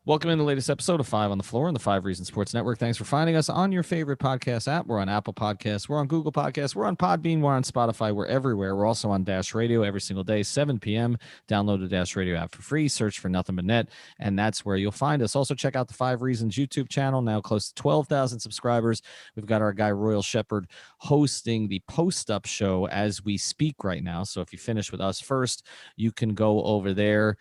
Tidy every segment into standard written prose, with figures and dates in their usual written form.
Welcome in the latest episode of Five on the Floor on the Five Reasons Sports Network. Thanks for finding us on your favorite podcast app. We're on Apple Podcasts. We're on Google Podcasts. We're on Podbean. We're on Spotify. We're everywhere. We're also on Dash Radio every single day, 7 p.m. Download the Dash Radio app for free. Search for Nothing But Net, and that's where you'll find us. Also, check out the Five Reasons YouTube channel, now close to 12,000 subscribers. We've got our guy, Royal Shepherd, hosting the post-up show as we speak right now. So if you finish with us first, you can go over there.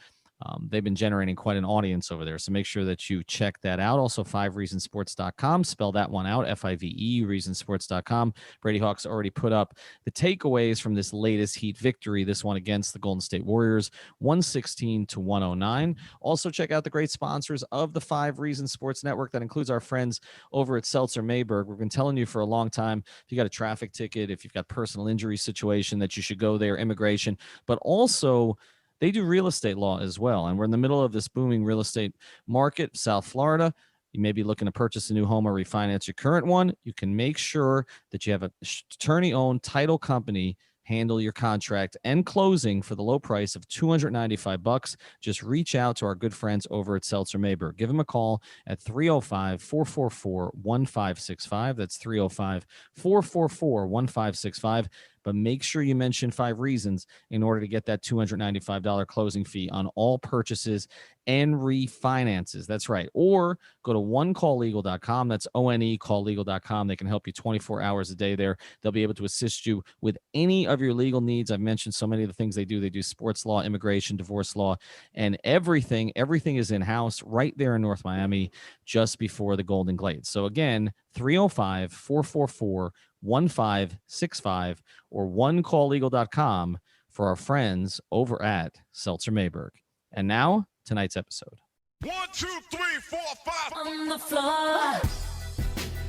They've been generating quite an audience over there, so make sure that you check that out. Also, 5reasonsports.com. Spell that one out, F-I-V-E, reasonsports.com. Brady Hawk's already put up the takeaways from this latest Heat victory, this one against the Golden State Warriors, 116-109. Also, check out the great sponsors of the Five Reasons Sports Network. That includes our friends over at Seltzer Mayberg. We've been telling you for a long time, if you got a traffic ticket, if you've got personal injury situation, that you should go there, immigration, but also they do real estate law as well. And we're in the middle of this booming real estate market, South Florida. You may be looking to purchase a new home or refinance your current one. You can make sure that you have an attorney-owned title company handle your contract and closing for the low price of $295. Just reach out to our good friends over at Seltzer Mayberg. Give them a call at 305-444-1565. That's 305-444-1565. But make sure you mention Five Reasons in order to get that $295 closing fee on all purchases and refinances. That's right. Or go to onecalllegal.com. That's O-N-E, calllegal.com. They can help you 24 hours a day there. They'll be able to assist you with any of your legal needs. I've mentioned so many of the things they do. They do sports law, immigration, divorce law, and everything. Everything is in-house right there in North Miami, just before the Golden Glades. So again, 305-444-1565 or onecalllegal.com for our friends over at Seltzer Mayberg. And now, tonight's episode. 1, 2, 3, 4, 5 on the floor.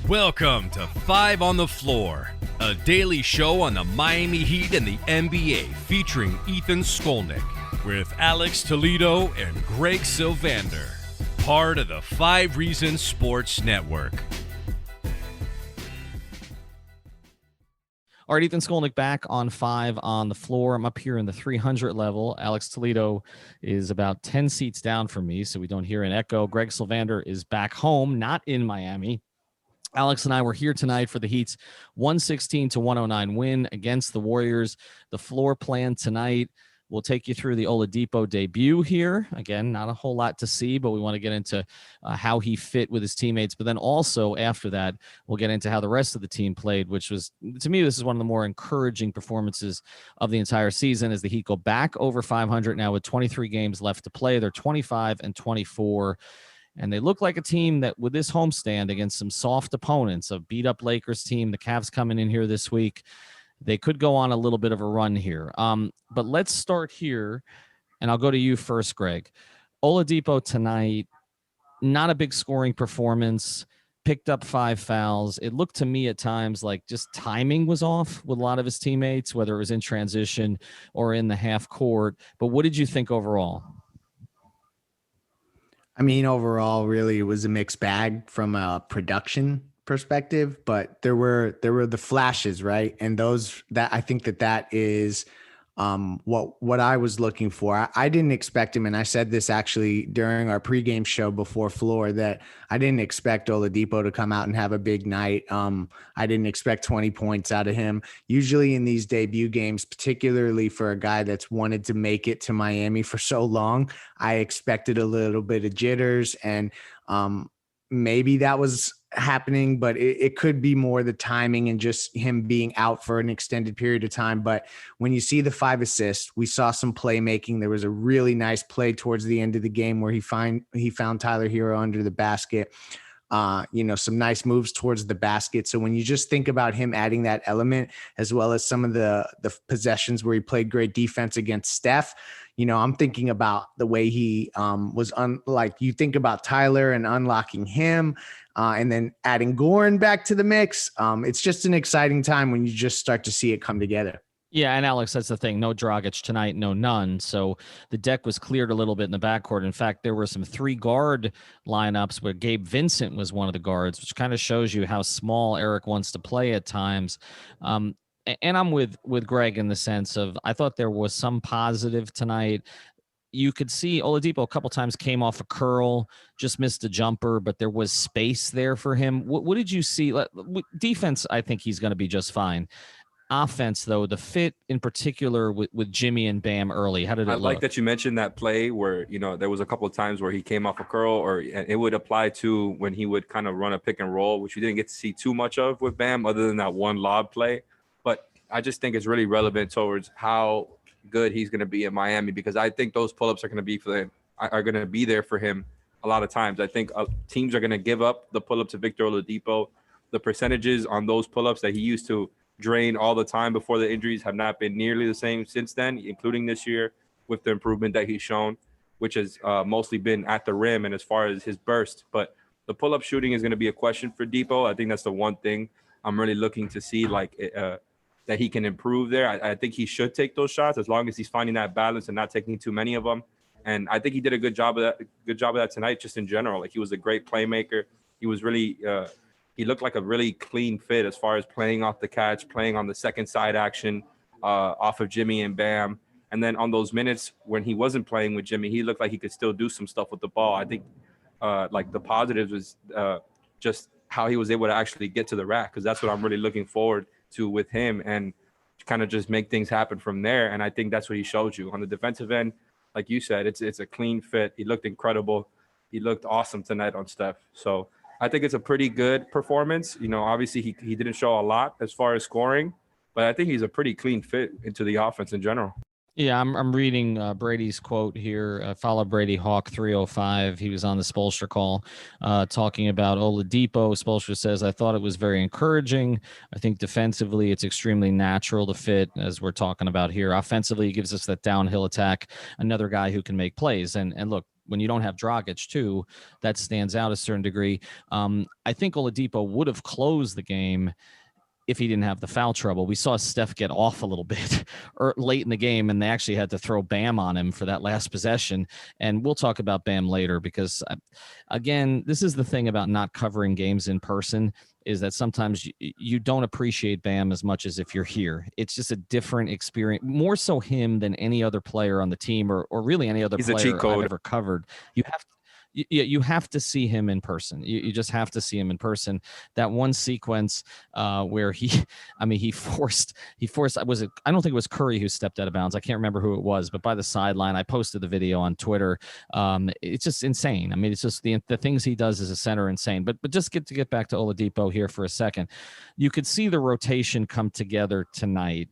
Welcome to Five on the Floor, a daily show on the Miami Heat and the NBA featuring Ethan Skolnick with Alex Toledo and Greg Sylvander, part of the Five Reasons Sports Network. All right, Ethan Skolnick back on Five on the Floor. I'm up here in the 300 level. Alex Toledo is about 10 seats down from me, so we don't hear an echo. Greg Sylvander is back home, not in Miami. Alex and I were here tonight for the Heat's 116-109 win against the Warriors. The floor plan tonight, we'll take you through the Oladipo debut here. Again, not a whole lot to see, but we want to get into how he fit with his teammates. But then also after that, we'll get into how the rest of the team played, which was, to me, this is one of the more encouraging performances of the entire season as the Heat go back over 500 now with 23 games left to play. They're 25-24. And they look like a team that with this homestand against some soft opponents, a beat-up Lakers team, the Cavs coming in here this week, they could go on a little bit of a run here. But let's start here, and I'll go to you first, Greg. Oladipo tonight, not a big scoring performance, picked up 5 fouls. It looked to me at times like just timing was off with a lot of his teammates, whether it was in transition or in the half court. But what did you think overall? I mean, overall, really, it was a mixed bag from a production perspective, but there were the flashes, right? And those that I think that is what I was looking for. I didn't expect him, and I said this actually during our pregame show before Floor, that I didn't expect Oladipo to come out and have a big night. I didn't expect 20 points out of him. Usually in these debut games, particularly for a guy that's wanted to make it to Miami for so long, I expected a little bit of jitters, and maybe that was happening, but it could be more the timing and just him being out for an extended period of time. But when you see the 5 assists, we saw some playmaking. There was a really nice play towards the end of the game where he found Tyler Herro under the basket. Some nice moves towards the basket. So when you just think about him adding that element, as well as some of the possessions where he played great defense against Steph, I'm thinking about the way he was you think about Tyler and unlocking him, and then adding Goran back to the mix. It's just an exciting time when you just start to see it come together. Yeah, and Alex, that's the thing. No Dragic tonight, no none. So the deck was cleared a little bit in the backcourt. In fact, there were some 3-guard lineups where Gabe Vincent was one of the guards, which kind of shows you how small Eric wants to play at times. And I'm with Greg in the sense of I thought there was some positive tonight. you could see Oladipo a couple times came off a curl, just missed a jumper, but there was space there for him. What did you see? Defense, I think he's going to be just fine. Offense, though, the fit in particular with Jimmy and Bam early, how did it I look? like that you mentioned that play where, there was a couple of times where he came off a curl, or it would apply to when he would kind of run a pick and roll, which we didn't get to see too much of with Bam other than that one lob play. But I just think it's really relevant towards how good he's going to be in Miami, because I think those pull-ups are going to be there for him a lot of times. I think teams are going to give up the pull-up to Victor Oladipo. The percentages on those pull-ups that he used to drain all the time before the injuries have not been nearly the same since then, including this year with the improvement that he's shown, which has mostly been at the rim and as far as his burst. But the pull-up shooting is going to be a question for Dipo. I think that's the one thing I'm really looking to see, that he can improve there. I think he should take those shots as long as he's finding that balance and not taking too many of them. And I think he did a good job of that tonight, just in general. Like, he was a great playmaker. He was really he looked like a really clean fit as far as playing off the catch, playing on the second side action off of Jimmy and Bam. And then on those minutes when he wasn't playing with Jimmy, he looked like he could still do some stuff with the ball. I think the positives was just how he was able to actually get to the rack, because that's what I'm really looking forward to with him, and kind of just make things happen from there. And I think that's what he showed you. On the defensive end, like you said, it's a clean fit. He looked incredible. He looked awesome tonight on Steph. So I think it's a pretty good performance. Obviously he didn't show a lot as far as scoring, but I think he's a pretty clean fit into the offense in general. Yeah, I'm reading Brady's quote here. Follow Brady Hawk 305. He was on the Spoelstra call talking about Oladipo. Spoelstra says, I thought it was very encouraging. I think defensively it's extremely natural to fit, as we're talking about here. Offensively, he gives us that downhill attack, another guy who can make plays. And look, when you don't have Dragic too, that stands out a certain degree. I think Oladipo would have closed the game if he didn't have the foul trouble. We saw Steph get off a little bit late in the game, and they actually had to throw Bam on him for that last possession. And we'll talk about Bam later, because, again, this is the thing about not covering games in person, is that sometimes you don't appreciate Bam as much as if you're here. It's just a different experience, more so him than any other player on the team, or really any other player I've ever covered. You have to see him in person. You just have to see him in person. That one sequence where he forced, I don't think it was Curry who stepped out of bounds. I can't remember who it was, but by the sideline, I posted the video on Twitter. It's just insane. It's just the things he does as a center insane. But just to get back to Oladipo here for a second, you could see the rotation come together tonight,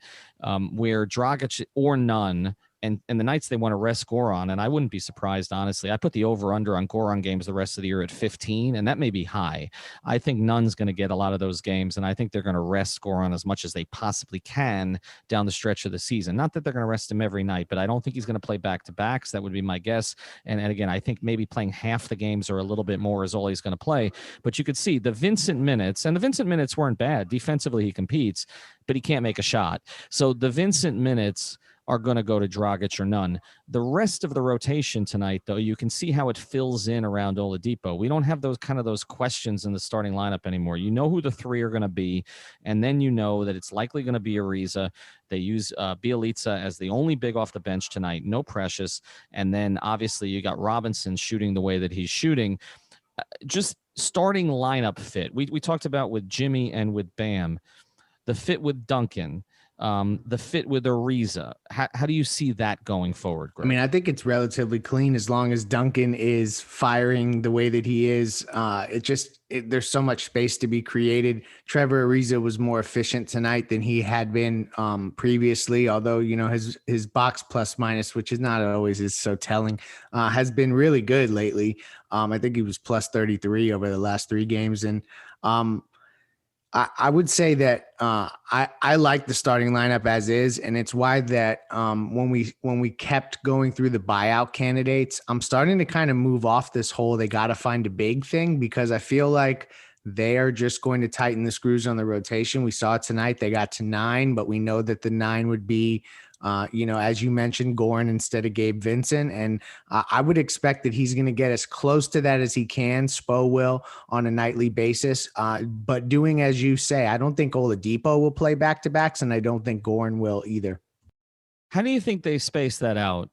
where Dragic or none. And the nights they want to rest Goran, and I wouldn't be surprised, honestly. I put the over-under on Goran games the rest of the year at 15, and that may be high. I think Nunn's going to get a lot of those games, and I think they're going to rest Goran as much as they possibly can down the stretch of the season. Not that they're going to rest him every night, but I don't think he's going to play back-to-backs. That would be my guess. And again, I think maybe playing half the games or a little bit more is all he's going to play. But you could see the Vincent minutes, and the Vincent minutes weren't bad. Defensively, he competes, but he can't make a shot. So the Vincent minutes are going to go to Dragic or none. The rest of the rotation tonight, though, you can see how it fills in around Oladipo. We don't have those questions in the starting lineup anymore. You know who the three are going to be, and then you know that it's likely going to be Ariza. They use Bjelica as the only big off the bench tonight, no Precious. And then obviously you got Robinson shooting the way that he's shooting. Just starting lineup fit. We talked about with Jimmy and with Bam, the fit with Duncan, the fit with Ariza. How do you see that going forward, Greg? I think it's relatively clean as long as Duncan is firing the way that he is. There's so much space to be created. Trevor Ariza was more efficient tonight than he had been previously, although, his box plus minus, which is not always is so telling, has been really good lately. I think he was plus 33 over the last 3 games. And I would say that I like the starting lineup as is, and it's why that when we kept going through the buyout candidates, I'm starting to kind of move off this whole they got to find a big thing, because I feel like they are just going to tighten the screws on the rotation. We saw it tonight. They got to 9, but we know that the 9 would be as you mentioned, Goran instead of Gabe Vincent. And I would expect that he's going to get as close to that as he can. Spo will on a nightly basis. But doing as you say, I don't think Oladipo will play back-to-backs, and I don't think Goran will either. How do you think they space that out?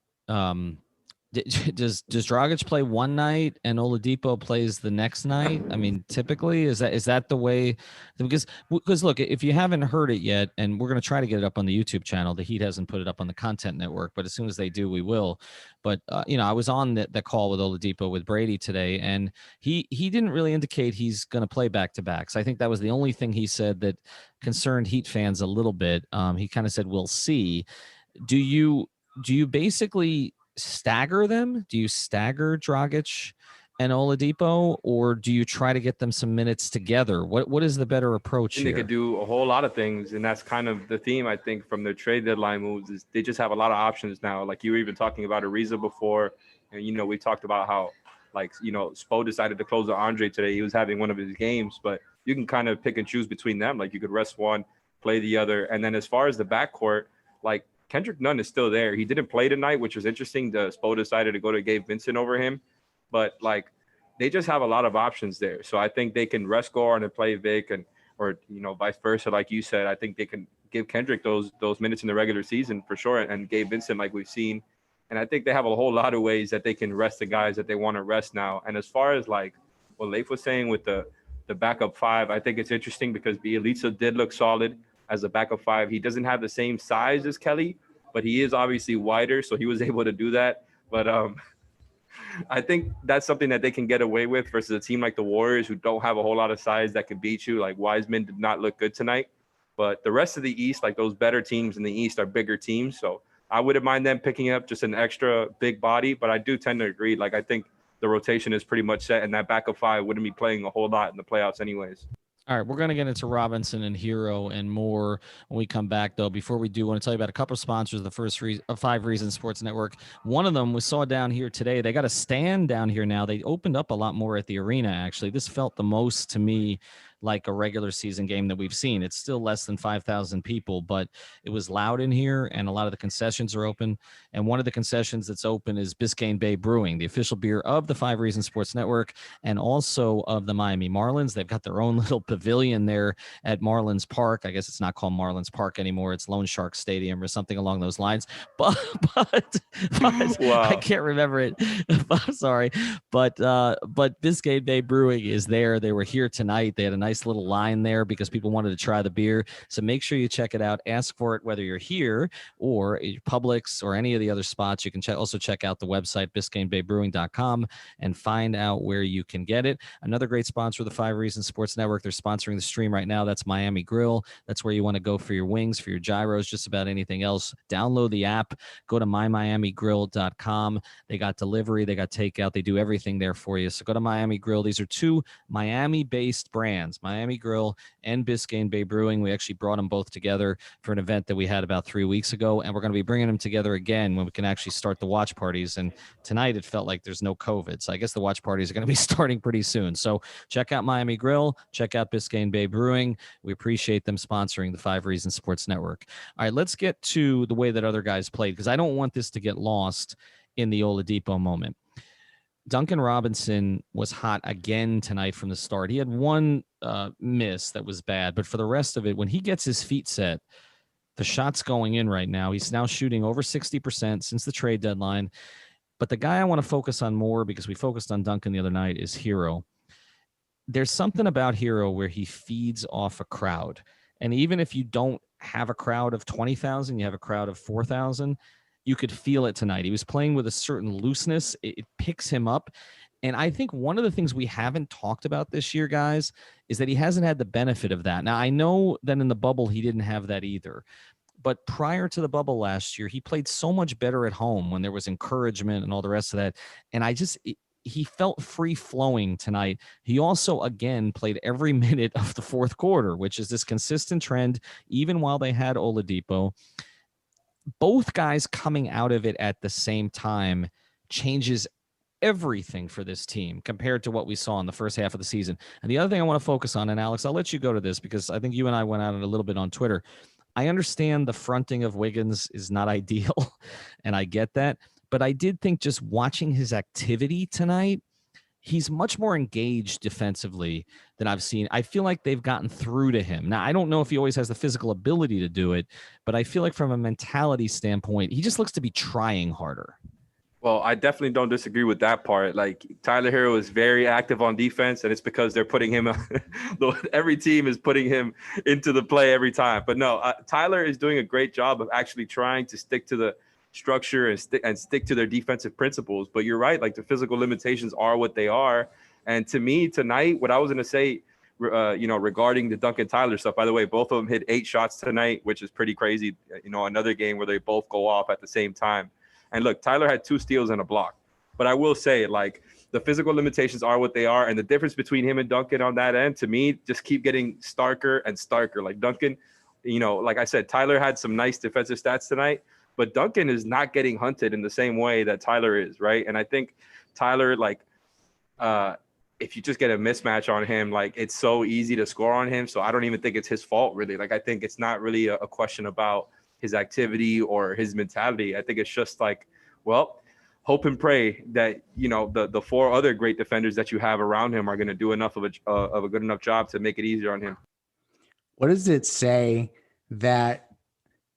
Does Dragic play one night and Oladipo plays the next night? I mean, typically is that the way? Because look, if you haven't heard it yet, and we're going to try to get it up on the YouTube channel. The Heat hasn't put it up on the Content Network, but as soon as they do, we will. But I was on the call with Oladipo with Brady today, and he didn't really indicate he's going to play back to backs. I think that was the only thing he said that concerned Heat fans a little bit. He kind of said, "We'll see." Do you basically stagger them? Do you stagger Dragic and Oladipo, or do you try to get them some minutes together? What is the better approach And here? they could do a whole lot of things, and that's kind of the theme, I think, from their trade deadline moves is they just have a lot of options now. Like you were even talking about Ariza before, and we talked about how Spo decided to close on Andre today. He was having one of his games, but you can kind of pick and choose between them. Like you could rest one, play the other, and then as far as the backcourt, like Kendrick Nunn is still there. He didn't play tonight, which was interesting. The Spo decided to go to Gabe Vincent over him, but like they just have a lot of options there. So I think they can rest Goran and play Vic, or vice versa. Like you said, I think they can give Kendrick those minutes in the regular season for sure, and Gabe Vincent like we've seen. And I think they have a whole lot of ways that they can rest the guys that they want to rest now. And as far as like what Leif was saying with the backup five, I think it's interesting because Bielitsa did look solid as a backup five. He doesn't have the same size as Kelly, but he is obviously wider, so he was able to do that. But I think that's something that they can get away with versus a team like the Warriors who don't have a whole lot of size that can beat you. Like Wiseman did not look good tonight. But the rest of the East, like those better teams in the East are bigger teams. So I wouldn't mind them picking up just an extra big body. But I do tend to agree. Like I think the rotation is pretty much set, and that backup five wouldn't be playing a whole lot in the playoffs anyways. All right, we're going to get into Robinson and Herro and more when we come back, though. Before we do, I want to tell you about a couple of sponsors of the first 5 Reasons Sports Network. One of them we saw down here today. They got a stand down here now. They opened up a lot more at the arena, actually. This felt the most to me like a regular season game that we've seen. It's still less than 5,000 people, but it was loud in here, and a lot of the concessions are open. And one of the concessions that's open is Biscayne Bay Brewing, the official beer of the 5 Reasons Sports Network and also of the Miami Marlins. They've got their own little pavilion there at Marlins Park. I guess it's not called Marlins Park anymore. It's Lone Shark Stadium or something along those lines. But wow. I can't remember it. I'm sorry. But Biscayne Bay Brewing is there. They were here tonight. They had a nice little line there because people wanted to try the beer. So make sure you check it out. Ask for it whether you're here or Publix or any of the other spots. You can also check out the website, BiscayneBayBrewing.com, and find out where you can get it. Another great sponsor of the 5 Reasons Sports Network. They're sponsoring the stream right now. That's Miami Grill. That's where you want to go for your wings, for your gyros, just about anything else. Download the app. Go to mymiamigrill.com. They got delivery. They got takeout. They do everything there for you. So go to Miami Grill. These are 2 Miami-based brands, Miami Grill and Biscayne Bay Brewing. We actually brought them both together for an event that we had about 3 weeks ago, and we're going to be bringing them together again when we can actually start the watch parties. And tonight it felt like there's no COVID, so I guess the watch parties are going to be starting pretty soon. So check out Miami Grill, check out Biscayne Bay Brewing. We appreciate them sponsoring the 5 Reasons Sports Network. All right, let's get to the way that other guys played, because I don't want this to get lost in the Oladipo moment. Duncan Robinson was hot again tonight from the start. He had one miss that was bad, but for the rest of it, when he gets his feet set, the shot's going in right now. He's now shooting over 60% since the trade deadline. But the guy I want to focus on more, because we focused on Duncan the other night, is Herro. There's something about Herro where he feeds off a crowd. And even if you don't have a crowd of 20,000, you have a crowd of 4,000, you could feel it tonight. He was playing with a certain looseness. It picks him up. And I think one of the things we haven't talked about this year, guys, is that he hasn't had the benefit of that. Now, I know that in the bubble, he didn't have that either. But prior to the bubble last year, he played so much better at home when there was encouragement and all the rest of that. And he felt free-flowing tonight. He also, again, played every minute of the fourth quarter, which is this consistent trend, even while they had Oladipo. Both guys coming out of it at the same time changes everything for this team compared to what we saw in the first half of the season. And the other thing I want to focus on, and Alex, I'll let you go to this because I think you and I went at it a little bit on Twitter. I understand the fronting of Wiggins is not ideal, and I get that. But I did think just watching his activity tonight, he's much more engaged defensively than I've seen. I feel like they've gotten through to him. Now, I don't know if he always has the physical ability to do it, but I feel like from a mentality standpoint, he just looks to be trying harder. Well, I definitely don't disagree with that part. Like Tyler Herro is very active on defense, and it's because they're putting him. Every team is putting him into the play every time. But no, Tyler is doing a great job of actually trying to stick to the structure and stick to their defensive principles. But you're right; like the physical limitations are what they are. And to me, tonight, what I was going to say, regarding the Duncan Tyler stuff. By the way, both of them hit 8 shots tonight, which is pretty crazy. Another game where they both go off at the same time. And look, Tyler had 2 steals and a block. But I will say, like, the physical limitations are what they are. And the difference between him and Duncan on that end, to me, just keep getting starker and starker. Like Duncan, like I said, Tyler had some nice defensive stats tonight, but Duncan is not getting hunted in the same way that Tyler is, right? And I think Tyler, like, if you just get a mismatch on him, like, it's so easy to score on him. So I don't even think it's his fault, really. Like, I think it's not really a question about his activity or his mentality. I think it's just like, well, hope and pray that, the 4 other great defenders that you have around him are going to do enough of a good enough job to make it easier on him. What does it say that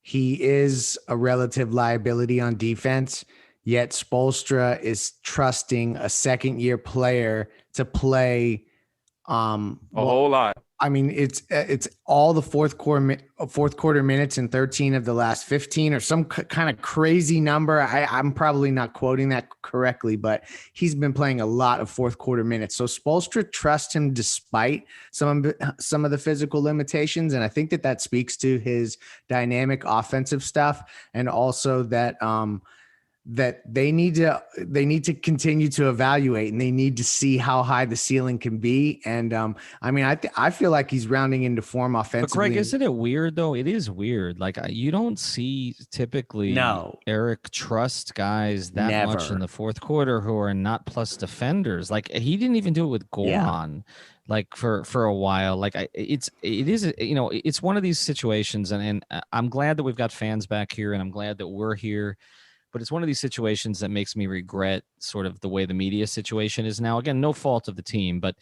he is a relative liability on defense, yet Spoelstra is trusting a second-year player to play a whole lot? I mean, it's all the fourth quarter minutes in 13 of the last 15 or some kind of crazy number. I'm probably not quoting that correctly, but he's been playing a lot of fourth quarter minutes. So Spoelstra trusts him despite some of the physical limitations. And I think that speaks to his dynamic offensive stuff, and also that that they need to continue to evaluate, and they need to see how high the ceiling can be. And I feel like he's rounding into form offensively. But Greg, isn't it weird though? It is weird. Like, you don't see typically Eric trust guys that much in the fourth quarter who are not plus defenders. Like, he didn't even do it with Goran. Like for a while. Like, it is it's one of these situations, and I'm glad that we've got fans back here, and I'm glad that we're here. But it's one of these situations that makes me regret sort of the way the media situation is now. Again, no fault of the team, but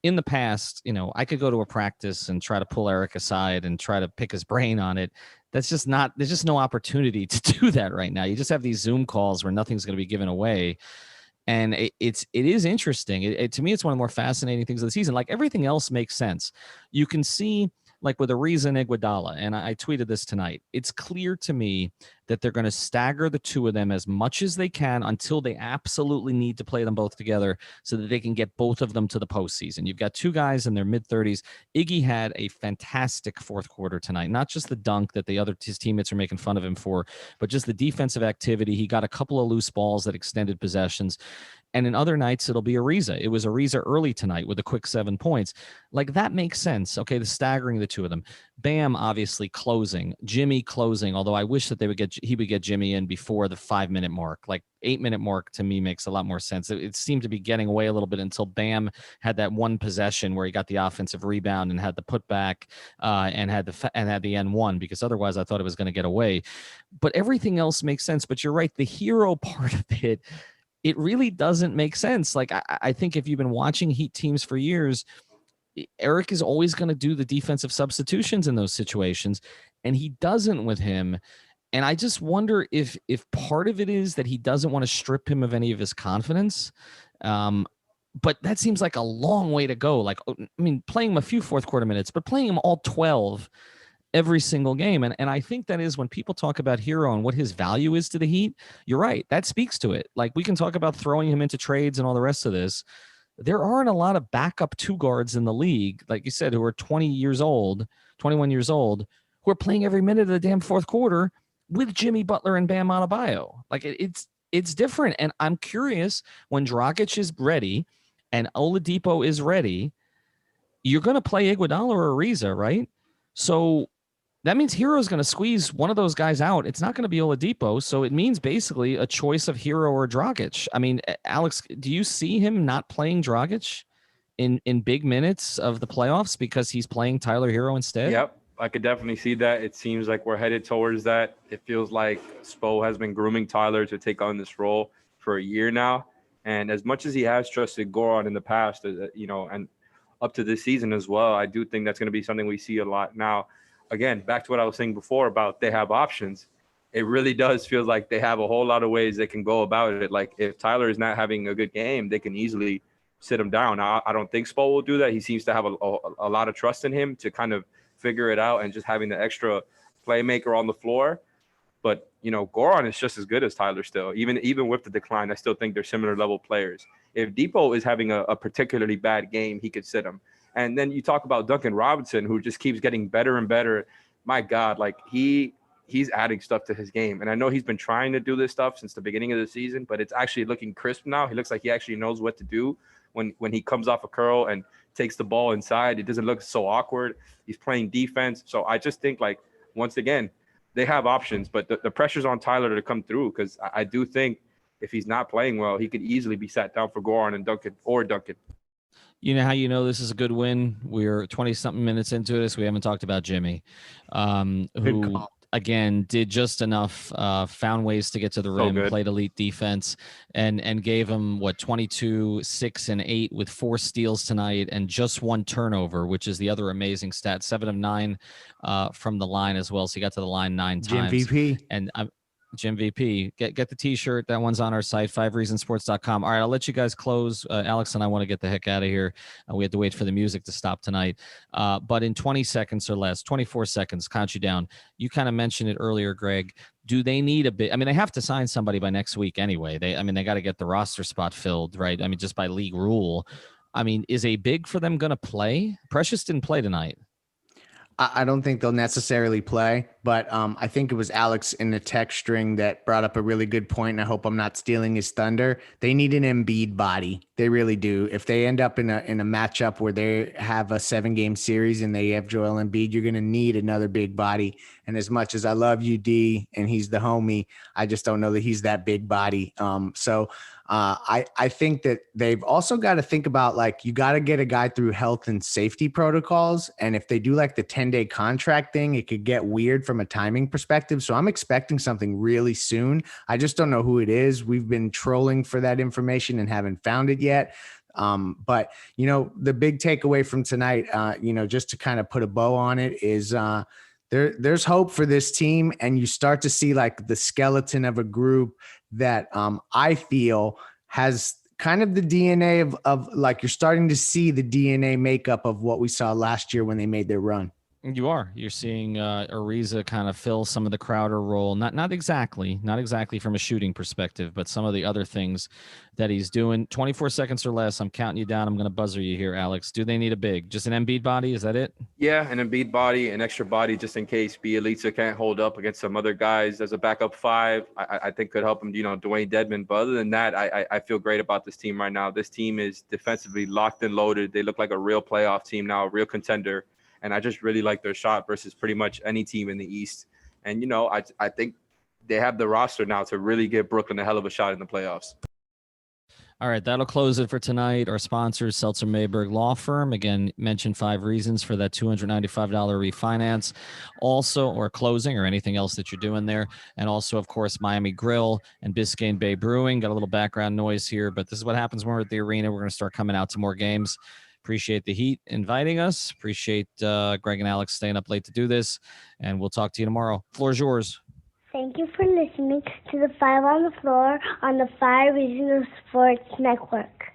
in the past, I could go to a practice and try to pull Eric aside and try to pick his brain on it. There's just no opportunity to do that right now. You just have these Zoom calls where nothing's going to be given away. And it is interesting. To me, it's one of the more fascinating things of the season. Like, everything else makes sense. You can see, like with Ariza and Iguodala, and I tweeted this tonight, it's clear to me that they're going to stagger the two of them as much as they can until they absolutely need to play them both together so that they can get both of them to the postseason. You've got 2 guys in their mid-30s. Iggy had a fantastic fourth quarter tonight, not just the dunk that his teammates are making fun of him for, but just the defensive activity. He got a couple of loose balls that extended possessions. And in other nights, it'll be Ariza. It was Ariza early tonight with a quick 7 points. Like, that makes sense. Okay, the staggering the two of them. Bam, obviously closing. Jimmy closing, although I wish that he would get Jimmy in before the 5-minute mark. Like, 8-minute mark to me makes a lot more sense. It seemed to be getting away a little bit until Bam had that one possession where he got the offensive rebound and had the putback and had the N1, because otherwise I thought it was going to get away. But everything else makes sense. But you're right, the Herro part of it really doesn't make sense. Like, I think if you've been watching Heat teams for years, Eric is always going to do the defensive substitutions in those situations, and he doesn't with him. And I just wonder if part of it is that he doesn't want to strip him of any of his confidence. But that seems like a long way to go. Like, I mean, playing him a few fourth quarter minutes, but playing him all 12 every single game. And I think that is when people talk about Herro and what his value is to the Heat, you're right. That speaks to it. Like, we can talk about throwing him into trades and all the rest of this. There aren't a lot of backup 2 guards in the league, like you said, who are 21 years old, who are playing every minute of the damn fourth quarter with Jimmy Butler and Bam Adebayo. Like, it's different. And I'm curious, when Dragic is ready and Oladipo is ready, you're going to play Iguodala or Ariza, right? So that means Herro's going to squeeze one of those guys out. It's not going to be Oladipo. So it means basically a choice of Herro or Dragic. I mean, Alex, do you see him not playing Dragic in big minutes of the playoffs because he's playing Tyler Herro instead? Yep, I could definitely see that. It seems like we're headed towards that. It feels like Spo has been grooming Tyler to take on this role for a year now. And as much as he has trusted Goran in the past, and up to this season as well, I do think that's going to be something we see a lot now. Again, back to what I was saying before about they have options. it really does feel like they have a whole lot of ways they can go about it. Like if Tyler is not having a good game, they can easily sit him down. I don't think Spo will do that. He seems to have a lot of trust in him to kind of figure it out and just having the extra playmaker on the floor. But, Goran is just as good as Tyler still. Even with the decline, I still think they're similar level players. If Dipo is having a particularly bad game, he could sit him. And then you talk about Duncan Robinson, who just keeps getting better and better. My God, like he's adding stuff to his game. And I know he's been trying to do this stuff since the beginning of the season, but it's actually looking crisp now. He looks like he actually knows what to do when he comes off a curl and takes the ball inside. It doesn't look so awkward. He's playing defense. So I just think, like, once again, they have options, but the pressure's on Tyler to come through, because I do think if he's not playing well, he could easily be sat down for Goran and Duncan. You know how you know this is a good win? We're 20-something minutes into this. We haven't talked about Jimmy, who, again, did just enough, found ways to get to the rim, played elite defense, and gave him, 22, 6, and 8 with 4 steals tonight and just 1 turnover, which is the other amazing stat. 7 of 9 from the line as well. So he got to the line 9 times. Jim VP. And Jim VP, get the t-shirt. That one's on our site, 5reasonsports.com. All right, I'll let you guys close. Alex and I want to get the heck out of here. We had to wait for the music to stop tonight. But in 20 seconds or less, 24 seconds, count you down. You kind of mentioned it earlier, Greg. Do they need a bit? I mean, they have to sign somebody by next week anyway. They got to get the roster spot filled, right? I mean, just by league rule. I mean, is a big for them going to play? Precious didn't play tonight. I don't think they'll necessarily play, but I think it was Alex in the text string that brought up a really good point, and I hope I'm not stealing his thunder. They need an Embiid body. They really do. If they end up in a matchup where they have a 7-game series and they have Joel Embiid, you're going to need another big body. And as much as I love you, D, and he's the homie, I just don't know that he's that big body. I think that they've also got to think about, like, you got to get a guy through health and safety protocols. And if they do like the 10-day contract thing, it could get weird from a timing perspective. So I'm expecting something really soon. I just don't know who it is. We've been trolling for that information and haven't found it yet. But the big takeaway from tonight, just to kind of put a bow on it, is there's hope for this team. And you start to see, like, the skeleton of a group that I feel has kind of the DNA of like, you're starting to see the DNA makeup of what we saw last year when they made their run. You're seeing Ariza kind of fill some of the Crowder role, not exactly from a shooting perspective, but some of the other things that he's doing. 24 seconds or less. I'm counting you down. I'm going to buzzer you here, Alex. Do they need a big? Just an Embiid body? Is that it? Yeah, an Embiid body, an extra body just in case Bielitsa can't hold up against some other guys as a backup 5. I think could help him, Dwayne Dedmon. But other than that, I feel great about this team right now. This team is defensively locked and loaded. They look like a real playoff team now, a real contender. And I just really like their shot versus pretty much any team in the East. And, I think they have the roster now to really give Brooklyn a hell of a shot in the playoffs. All right, that'll close it for tonight. Our sponsors, Seltzer Mayberg Law Firm. Again, mentioned 5 reasons for that $295 refinance. Also, or closing, or anything else that you're doing there. And also, of course, Miami Grill and Biscayne Bay Brewing. Got a little background noise here, but this is what happens when we're at the arena. We're going to start coming out to more games. Appreciate the Heat inviting us. Appreciate Greg and Alex staying up late to do this. And we'll talk to you tomorrow. Floor's yours. Thank you for listening to the 5 on the Floor on the 5 Regional Sports Network.